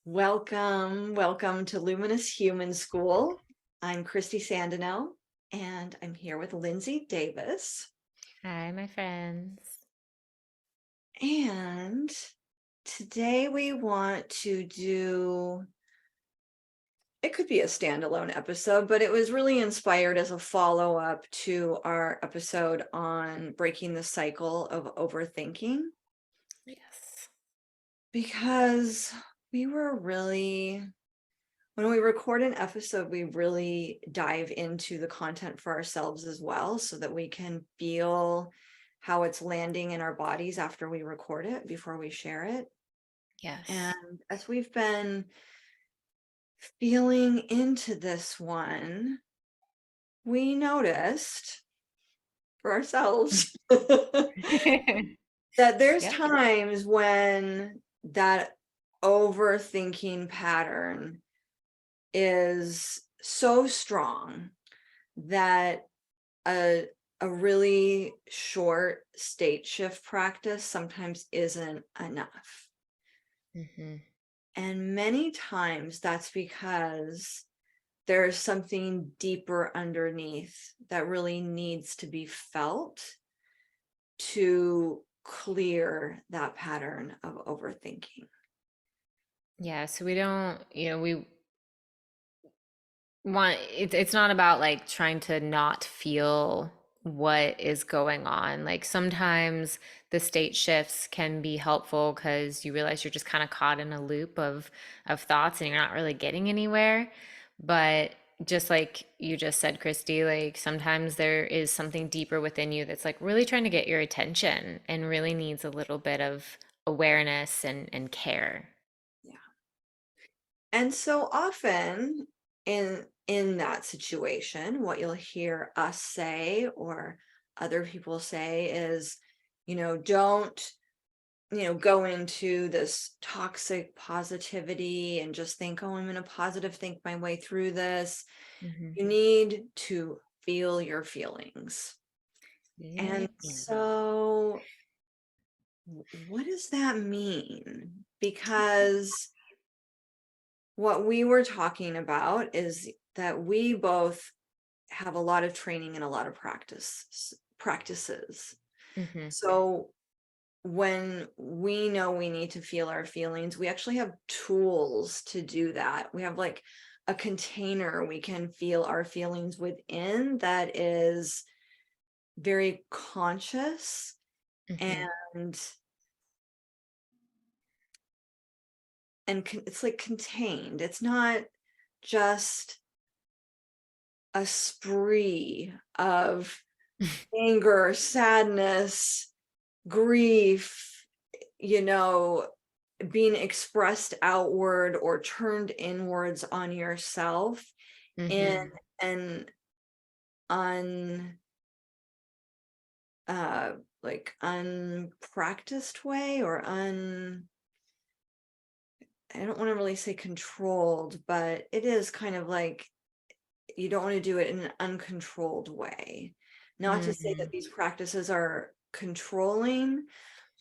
Welcome to Luminous Human School. I'm Christy Sandino, and I'm here with Lindsay Davis. Hi, my friends. And today we want to do, it could be a standalone episode, but it was really inspired as a follow-up to our episode on breaking the cycle of overthinking, Yes. because we were really when we record an episode, we really dive into the content for ourselves as well so that we can feel how it's landing in our bodies after we record it before we share it. Yes. And as we've been feeling into this one, we noticed for ourselves that there's Yep. times when that overthinking pattern is so strong that a a really short state shift practice sometimes isn't enough. hmm And many times that's because there's something deeper underneath that really needs to be felt to clear that pattern of overthinking. Yeah. So we don't, we want it's not about like trying to not feel what is going on. Like sometimes the state shifts can be helpful because you realize you're just kind of caught in a loop of thoughts and you're not really getting anywhere. But just like you just said, Christy, like sometimes there is something deeper within you that's like really trying to get your attention and really needs a little bit of awareness and care. Yeah. And so often in that situation, what you'll hear us say or other people say is, don't, go into this toxic positivity and just think, oh, I'm going to positive think my way through this. hmm You need to feel your feelings. Yeah. And so what does that mean? Because what we were talking about is that we both have a lot of training and a lot of practices. hmm So when we know we need to feel our feelings, we actually have tools to do that. We have like a container we can feel our feelings within that is very conscious hmm and it's like contained. It's not just a spree of anger, sadness, grief, you know, being expressed outward or turned inwards on yourself in hmm an un uh like unpracticed way or I don't want to really say controlled, but it is kind of like you don't want to do it in an uncontrolled way. Not to say that hmm these practices are controlling, No,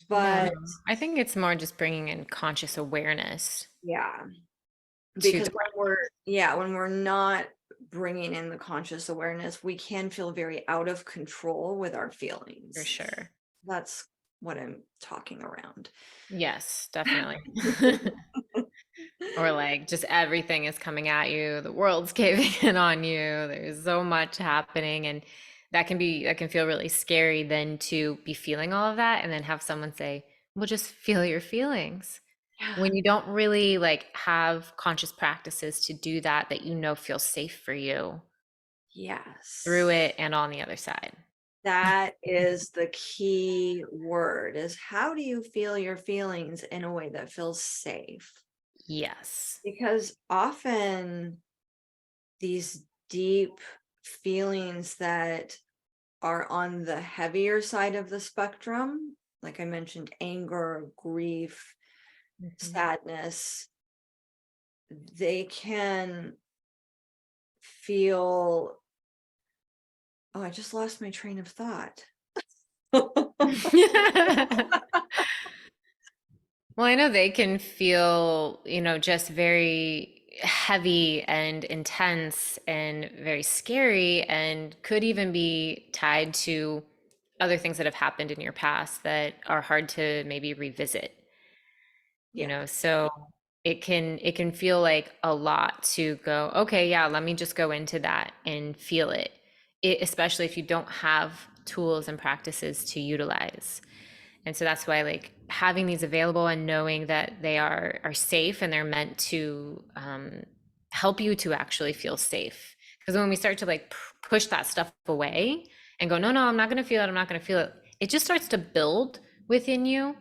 but I think it's more just bringing in conscious awareness yeah, to because the when we're not bringing in the conscious awareness, we can feel very out of control with our for feelings. sure. That's what I'm talking around. Yes, definitely. Or like just everything is coming at you, the world's caving in on you. There's so much happening and that can feel really scary then to be feeling all of that and then have someone say, "Well, just feel your feelings." Yeah. When you don't really like have conscious practices to do that that you know feel safe for you through Yes. it and on the other side. That is the key word, is how do you feel your feelings in a way that feels safe? Yes. Because often these deep feelings that are on the heavier side of the spectrum, like I mentioned, anger, grief, Mhm. sadness, they can feel, oh, I just lost my train of thought. Well, I know they can feel, just very heavy and intense and very scary, and could even be tied to other things that have happened in your past that are hard to maybe revisit. Yeah. So it can feel like a lot to go, okay, yeah, let me just go into that and feel it, especially if you don't have tools and practices to utilize. And so that's why, like, having these available and knowing that they are safe and they're meant to help you to actually feel safe. Because when we start to like push that stuff away and go, no, no, I'm not going to feel it, I'm not going to feel it, it just starts to build within you.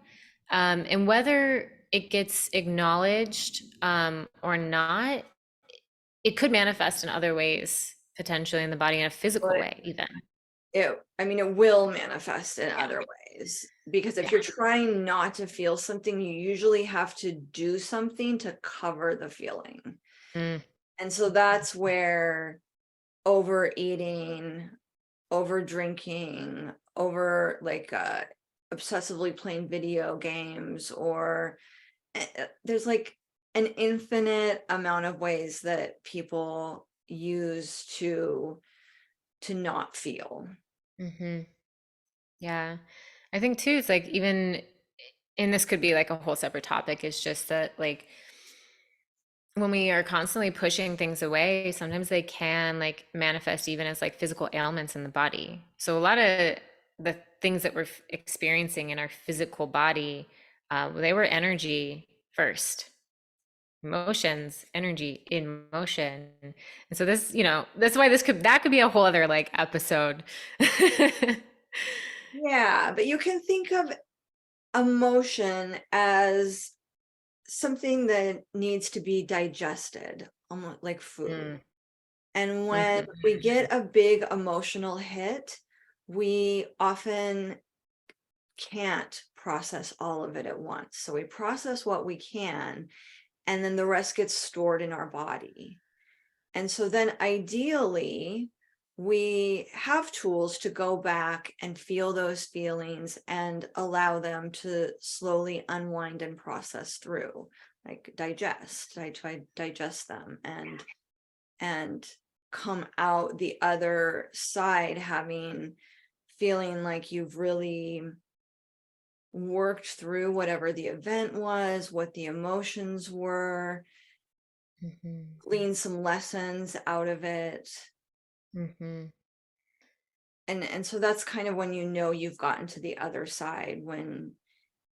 And whether it gets acknowledged or not, it could manifest in other ways, potentially in the body in a physical But way, even. I mean, it will manifest in Yeah. other ways because if Yeah. you're trying not to feel something, you usually have to do something to cover the feeling. Mm, And so that's where overeating, over drinking, over like obsessively playing video games, or there's like an infinite amount of ways that people use to not feel. hmm Yeah. I think too, it's like even, and this could be like a whole separate topic, is just that like when we are constantly pushing things away, sometimes they can like manifest even as like physical ailments in the body. So a lot of the things that we're experiencing in our physical body, they were energy first. Emotions, energy in motion. And so this, that's why that could be a whole other like episode. Yeah, but you can think of emotion as something that needs to be digested, almost like food. Mm, And when mhm, we get a big emotional hit, we often can't process all of it at once. So we process what we can, and then the rest gets stored in our body. And so then ideally, we have tools to go back and feel those feelings and allow them to slowly unwind and process through, like digest them and come out the other side having feeling like you've really worked through whatever the event was, what the emotions were, mhm, gleaned some lessons out of it. mhm. And so that's kind of when you know you've gotten to the other side, when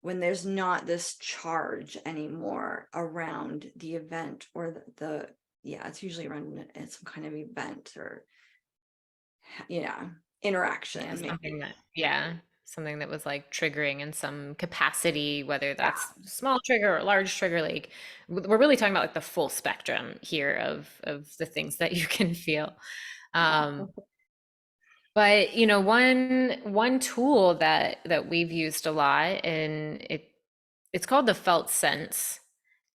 there's not this charge anymore around the event or the yeah, it's usually around some kind of event or yeah, Yeah, interaction maybe. something that was like triggering in some capacity, whether Yeah. that's small trigger or large trigger. Like we're really talking about like the full spectrum here of the things that you can feel. Um, but one tool that we've used a lot, and it's called the felt sense,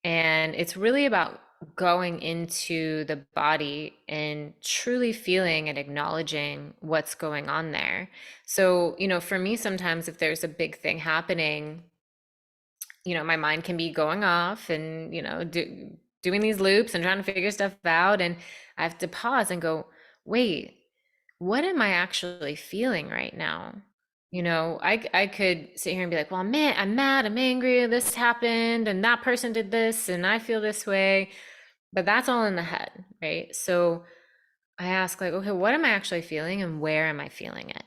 and it's really about going into the body and truly feeling and acknowledging what's going on there. So, for me, sometimes if there's a big thing happening, my mind can be going off and, doing these loops and trying to figure stuff out. And I have to pause and go, wait, what am I actually feeling right now? I could sit here and be like, well, man, I'm mad, I'm angry, this happened, and that person did this, and I feel this way. But that's all in the head, right? So I ask, like, okay, what am I actually feeling and where am I feeling it?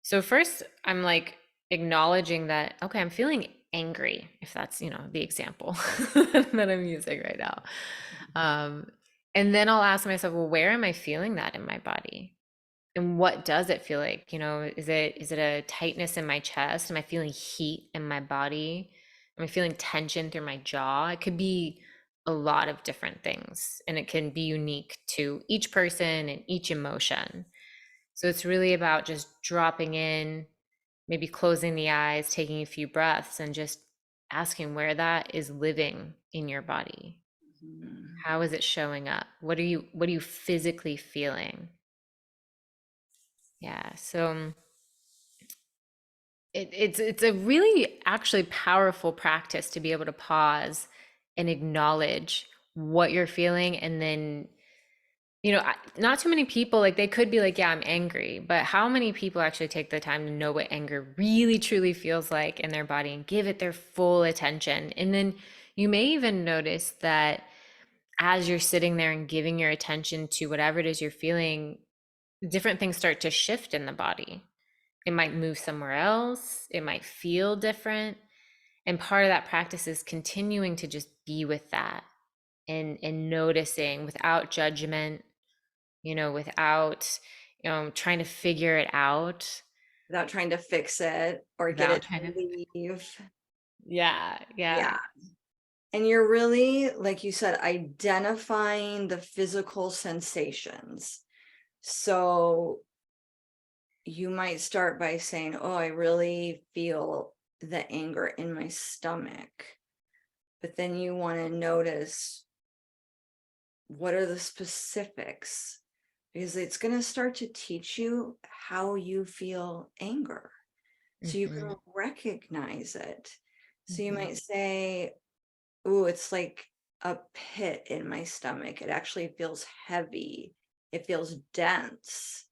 So first, I'm like acknowledging that, okay, I'm feeling angry, if that's, the example that I'm using right now. Um, and then I'll ask myself, well, where am I feeling that in my body? And what does it feel like? Is it a tightness in my chest? Am I feeling heat in my body? Am I feeling tension through my jaw? It could be a lot of different things, and it can be unique to each person and each emotion. So it's really about just dropping in, maybe closing the eyes, taking a few breaths, and just asking where that is living in your body. Mhm. How is it showing up? What are you physically feeling? Yeah. So It's a really actually powerful practice to be able to pause and acknowledge what you're feeling, and then, not too many people, like, they could be like, yeah, I'm angry, but how many people actually take the time to know what anger really truly feels like in their body and give it their full attention? And then you may even notice that as you're sitting there and giving your attention to whatever it is you're feeling, different things start to shift in the body. It might move somewhere else, it might feel different. And part of that practice is continuing to just be with that, and noticing without judgment, without trying to figure it out, without trying to fix it or get without it trying to, to leave. yeah, Yeah. yeah. And you're really, like you said, identifying the physical sensations. So you might start by saying, oh, I really feel the anger in my stomach. But then you want to notice, what are the specifics? Because it's going to start to teach you how you feel anger. So you Hmm. can recognize it. So you Hmm. might say, ooh, it's like a pit in my stomach. It actually feels heavy. It feels dense.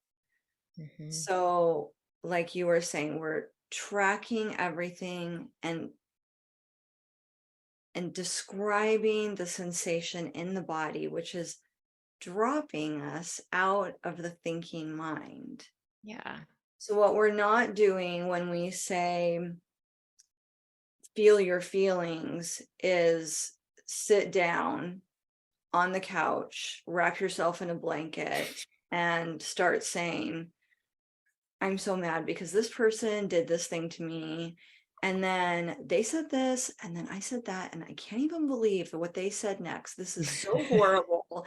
Hmm. So, like you were saying, we're tracking everything and describing the sensation in the body, which is dropping us out of the thinking mind. Yeah. So, what we're not doing when we say feel your feelings is sit down on the couch, wrap yourself in a blanket, and start saying, I'm so mad because this person did this thing to me. And then they said this, and then I said that, and I can't even believe what they said next. This is so horrible.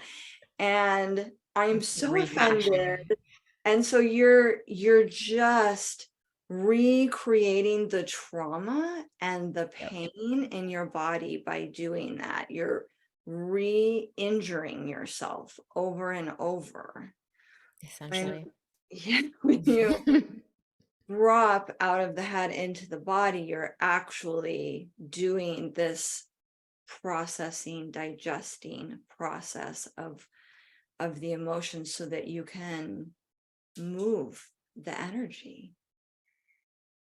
And I'm so offended. Rehashing. And so you're just recreating the trauma and the Yep. pain in your body by doing that. You're re-injuring yourself over and over. When Essentially. yeah, when you drop out of the head into the body, you're actually doing this processing, digesting process of the emotions so that you can move the energy.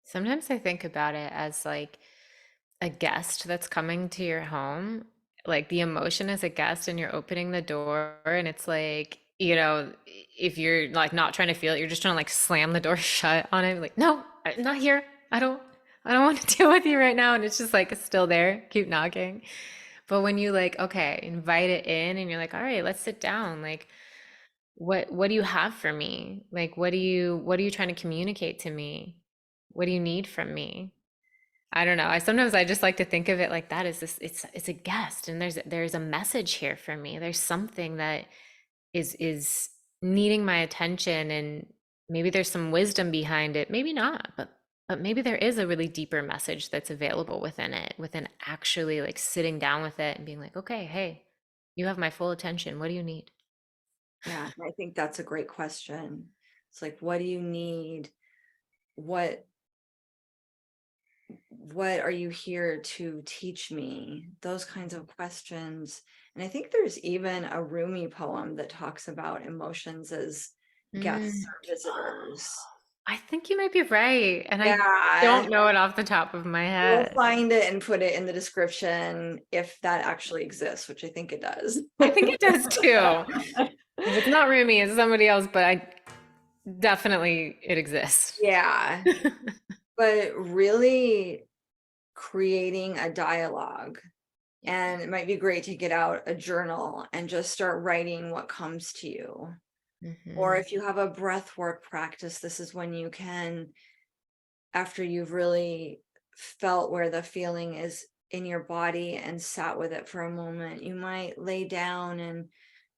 Sometimes I think about it as like a guest that's coming to your home, like the emotion as a guest, and you're opening the door, and it's like, if you're like not trying to feel it, you're just trying to like slam the door shut on it, like, no, I'm not here. I don't want to deal with you right now. And it's just like, it's still there, keep knocking. But when you like, okay, invite it in, and you're like, all right, let's sit down. Like, what do you have for me? Like, what are you trying to communicate to me? What do you need from me? I don't know. I just like to think of it like that. Is this it's a guest, and there's a message here for me. There's something that is needing my attention, and maybe there's some wisdom behind it. Maybe not, but maybe there is a really deeper message that's available within it, within actually like sitting down with it and being like, okay, hey, you have my full attention. What do you need? Yeah, and I think that's a great question. It's like, what do you need? What what are you here to teach me? Those kinds of questions. And I think there's even a Rumi poem that talks about emotions as Mm. guests or visitors. I think you might be right, and I Yeah, don't know it off the top of my we'll head. find it and put it in the description if that actually exists, which I think it does. I think it does too. If it's not Rumi, it's somebody else, but I definitely it exists. Yeah, but really creating a dialogue. Yeah. And it might be great to get out a journal and just start writing what comes to you. Or Hmm. if you have a breath work practice, this is when you can, after you've really felt where the feeling is in your body and sat with it for a moment, you might lay down and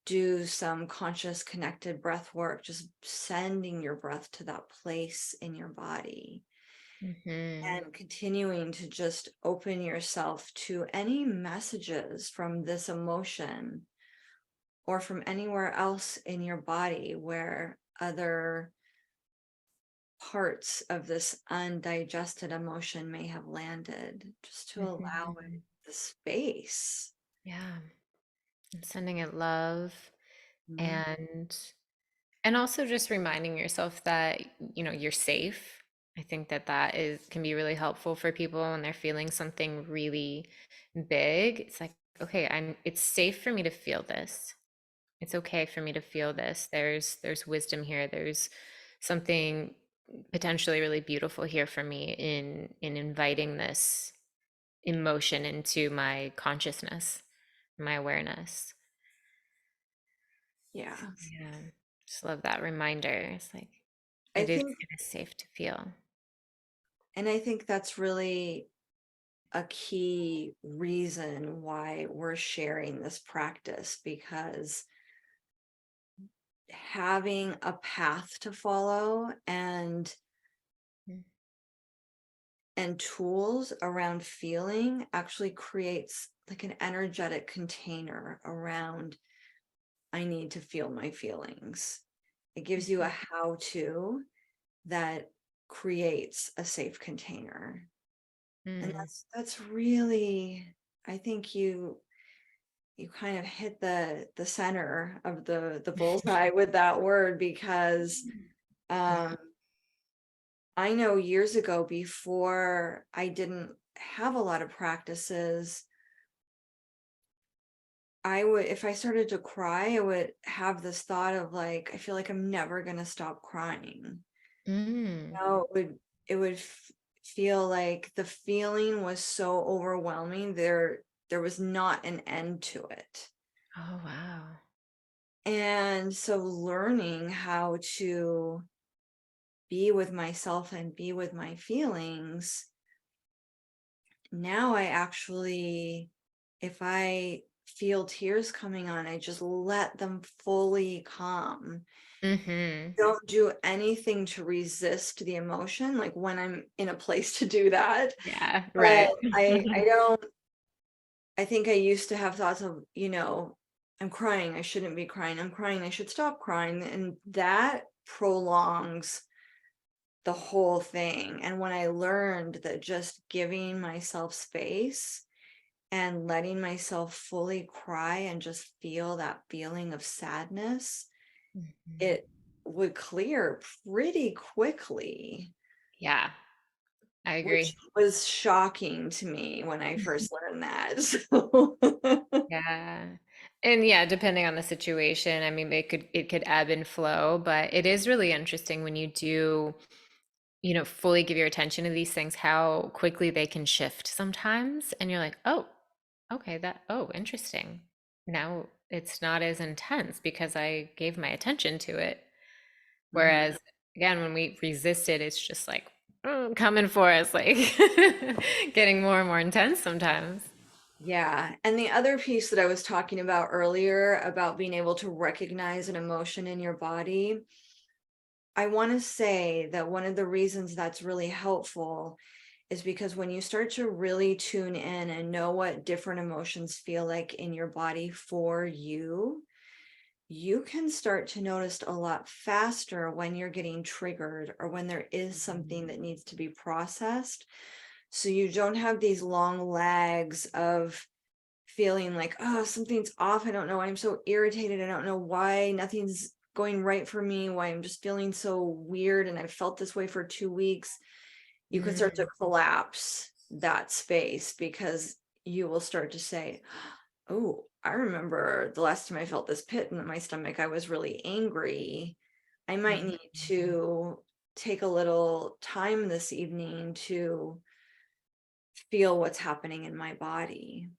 do some conscious connected breath work, just sending your breath to that place in your body Hmm. and continuing to just open yourself to any messages from this emotion or from anywhere else in your body where other parts of this undigested emotion may have landed, just to allow it Mhm. the space. Yeah. And sending it love Mhm. and also just reminding yourself that you're safe. I think that that is can be really helpful for people when they're feeling something really big. It's like, okay, it's safe for me to feel this. It's okay for me to feel this. There's wisdom here. There's something potentially really beautiful here for me in inviting this emotion into my consciousness, my awareness. Yeah. So yeah, just love that reminder. It's like I think, it is safe to feel. and I think that's really a key reason why we're sharing this practice, because having a path to follow Mm, and tools around feeling actually creates like an energetic container around I need to feel my feelings. It gives you a mhm, how to that creates a safe container. And mm. that's really, I think you kind of hit the center of the bullseye with that word, because Yeah. um I know years ago, before I didn't have a lot of practices, I would, if I started to cry, I would have this thought of like, I feel like I'm never going to stop crying. Mm. It would feel like the feeling was so overwhelming. There was not an end to it. Oh wow. And so learning how to be with myself and be with my feelings, now I actually, if I feel tears coming on, I just let them fully come. Mm-hmm. Don't do anything to resist the emotion, like when I'm in a place to do that. Yeah, But right. I don't, I think I used to have thoughts of, I'm crying, I shouldn't be crying. I'm crying, I should stop crying. And that prolongs the whole thing. And when I learned that just giving myself space and letting myself fully cry and just feel that feeling of sadness, Mhm. it would clear pretty quickly, Yeah, I which agree. was shocking to me when I first learned that. So, Yeah. And yeah, depending on the situation, I mean, it could ebb and flow, but it is really interesting when you do, fully give your attention to these things, how quickly they can shift sometimes. And you're like, oh, okay, oh, interesting. Now it's not as intense because I gave my attention to it. mhm. Whereas again, when we resist it, it's just like coming for us, like getting more and more intense sometimes. Yeah. And the other piece that I was talking about earlier about being able to recognize an emotion in your body, I want to say that one of the reasons that's really helpful is because when you start to really tune in and know what different emotions feel like in your body for you, you can start to notice a lot faster when you're getting triggered or when there is something that needs to be processed. So you don't have these long lags of feeling like, oh, something's off. I don't know. I'm so irritated. I don't know why nothing's going right for me, why I'm just feeling so weird. And I've felt this way for 2 weeks. You can start to Mm, collapse that space, because you will start to say, oh, I remember the last time I felt this pit in my stomach, I was really angry. I might mm, need to take a little time this evening to feel what's happening in my body.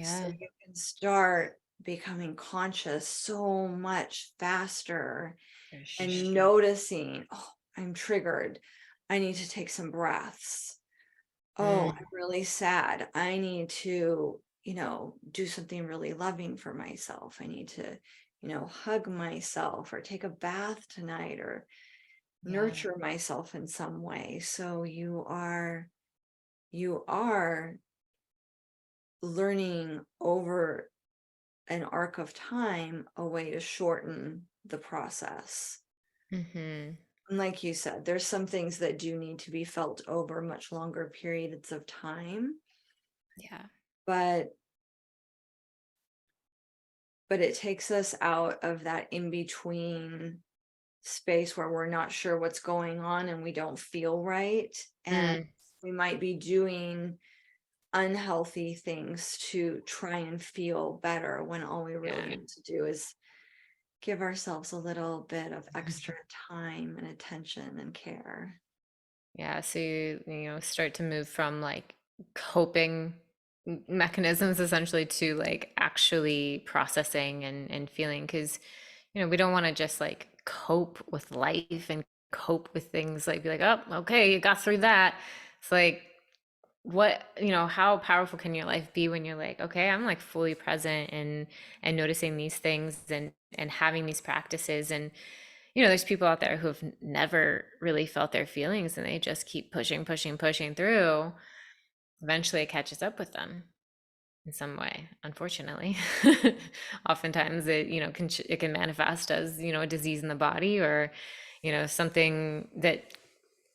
So yeah. you can start becoming conscious so much faster For sure. and noticing, oh, I'm triggered. I need to take some breaths. Oh, Mm, I'm really sad. I need to, do something really loving for myself. I need to, hug myself or take a bath tonight or yeah. nurture myself in some way. So you are learning over an arc of time a way to shorten the process. Hmm. And like you said, there's some things that do need to be felt over much longer periods of time, Yeah. but it takes us out of that in between space where we're not sure what's going on and we don't feel right, and Mm, we might be doing unhealthy things to try and feel better when all we really yeah. need to do is give ourselves a little bit of extra time and attention and care. Yeah, so you start to move from like coping mechanisms essentially to like actually processing and feeling because we don't want to just like cope with life and cope with things like be like, oh, okay, you got through that. It's like how powerful can your life be when you're like, okay, I'm like fully present and noticing these things and having these practices. And there's people out there who have never really felt their feelings and they just keep pushing, pushing, pushing through. Eventually it catches up with them in some way, unfortunately. Oftentimes it can manifest as, a disease in the body or, something that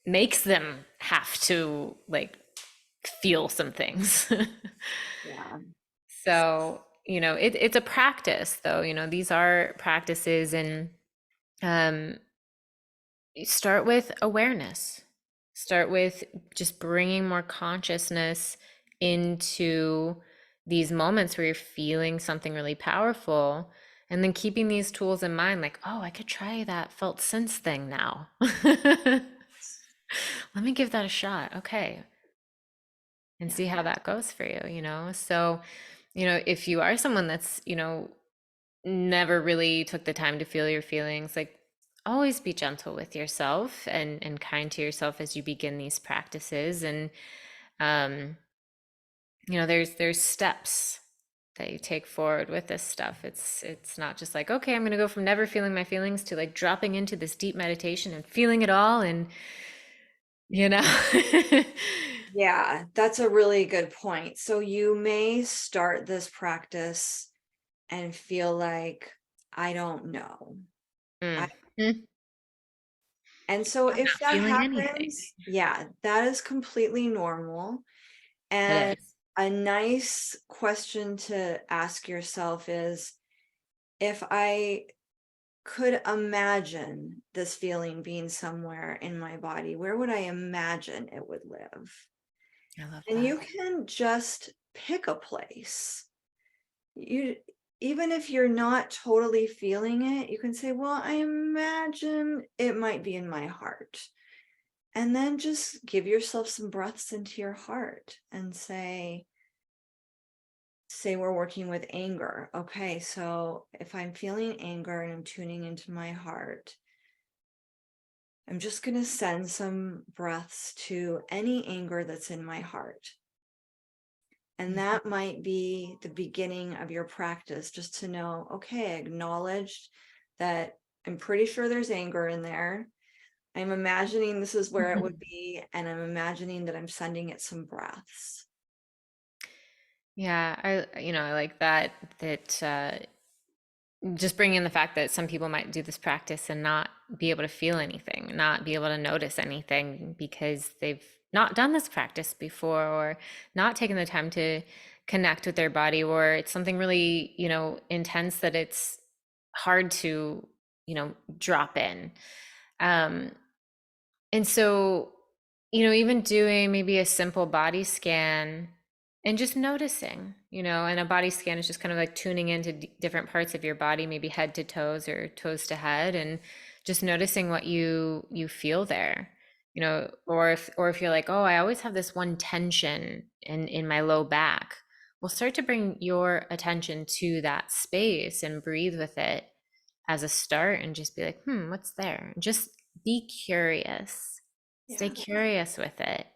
makes them have to like feel some things. Yeah. So, it's a practice though, these are practices and um start with awareness. Start with just bringing more consciousness into these moments where you're feeling something really powerful. And then keeping these tools in mind, like, oh, I could try that felt sense thing now. Let me give that a shot. Okay. And Yeah. see how that goes for you. So, if you are someone that's, never really took the time to feel your feelings, like always be gentle with yourself and kind to yourself as you begin these practices. And um there's steps that you take forward with this stuff. It's not just like, okay, I'm going to go from never feeling my feelings to like dropping into this deep meditation and feeling it all and you know Yeah, that's a really good point. So you may start this practice and feel like, I don't know. I, Mm. Mm. and so I'm if not that feeling anything. happens, yeah, that is completely normal. It And is. a nice question to ask yourself is, if I could imagine this feeling being somewhere in my body, where would I imagine it would live? I love And that. you can just pick a place. You Even if you're not totally feeling it, you can say, well, I imagine it might be in my heart. And then just give yourself some breaths into your heart and say we're working with anger. Okay, so if I'm feeling anger and I'm tuning into my heart, I'm just going to send some breaths to any anger that's in my heart. And Mm. that might be the beginning of your practice, just to know, okay, I acknowledged that I'm pretty sure there's anger in there. I'm imagining this is where it would be, and I'm imagining that I'm sending it some breaths. Yeah, I like that just bring in the fact that some people might do this practice and not be able to feel anything, not be able to notice anything because they've not done this practice before or not taken the time to connect with their body, or it's something really, intense that it's hard to, drop in. Um, and so, even doing maybe a simple body scan and just noticing, and a body scan is just kind of like tuning into different parts of your body, maybe head to toes or toes to head, and just noticing what you feel there. Or if you're like, oh, I always have this one tension in my low back. Well, start to bring your attention to that space and breathe with it as a start and just be like, what's there? Just be curious. Stay Yeah. curious with it,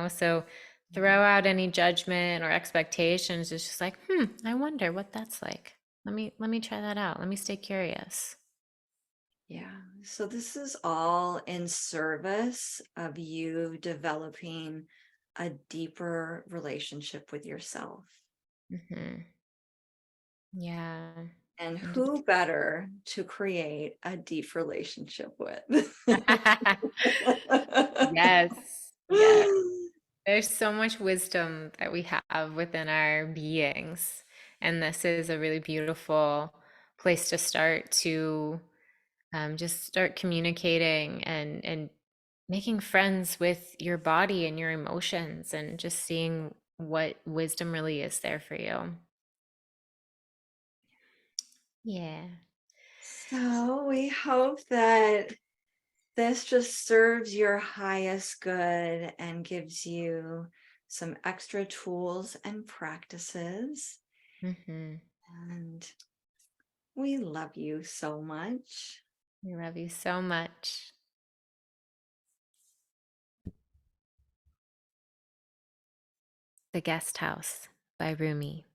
So Yeah. throw out any judgment or expectations. It's just like, I wonder what that's like. Let me try that out. Let me stay curious. Yeah. So this is all in service of you developing a deeper relationship with yourself. Hmm. Yeah. And And just who better to create a deep relationship with? yes, yes. There's so much wisdom that we have within our beings, and this is a really beautiful place to start to just start communicating and making friends with your body and your emotions, and just seeing what wisdom really is there for you. Yeah. So we hope that this just serves your highest good and gives you some extra tools and practices. Hmm. And we love you so much. We love you so much. The Guest House by Rumi.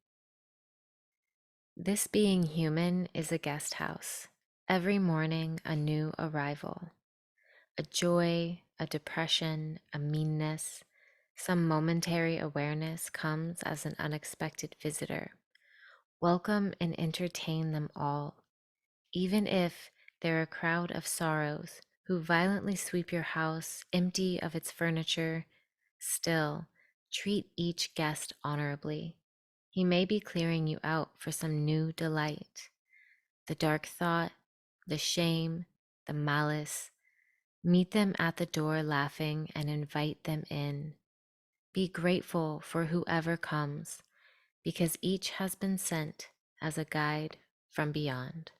This being human is a guest house. Every morning, a new arrival. A joy, a depression, a meanness, some momentary awareness comes as an unexpected visitor. Welcome and entertain them all, even if they're a crowd of sorrows who violently sweep your house empty of its furniture. Still, treat each guest honorably. He may be clearing you out for some new delight. The dark thought, the shame, the malice, meet them at the door laughing and invite them in. Be grateful for whoever comes, because each has been sent as a guide from beyond.